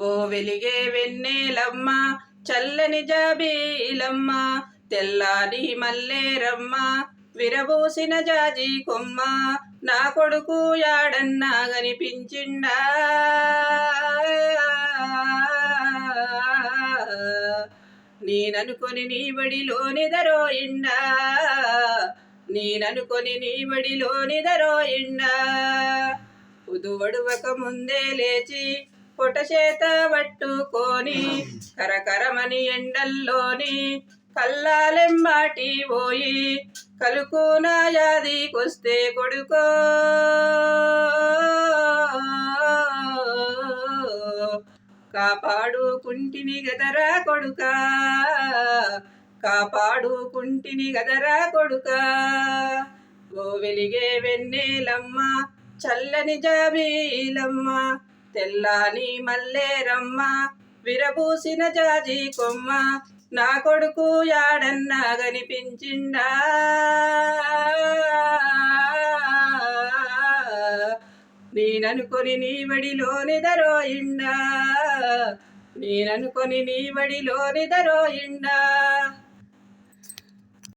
ఓ వెలిగే వెన్నెలమ్మ చల్లని జాబీలమ్మ తెల్లారి మల్లేరమ్మ విరబూసిన జాజి కొమ్మ నా కొడుకు యాడన్నా గనిపించిండా నేననుకొని నీ బడిలోనిదరోయిండా నేననుకొని నీ బడిలోనిదరోయిండా ఉదువడువక ముందే లేచి పొట చేత పట్టుకొని కరకరమని ఎండల్లోని కల్లాలెంబాటి పోయి కలుకున యాదికొస్తే కొడుకో కాపాడుకుంటిని గదరా కొడుకా కాపాడుకుంటిని గదరా కొడుకా ఓ వెలిగే వెన్నెలమ్మ చల్లని జాబీలమ్మ తెల్లాని మల్లేరమ్మ విరబూసిన జాజి కొమ్మ నా కొడుకు యాడన్నా గనిపించిండా నేననుకొని నీ బడిలోనిదరోయిండా నేననుకొని నీ బడిలోనిదరోయిండా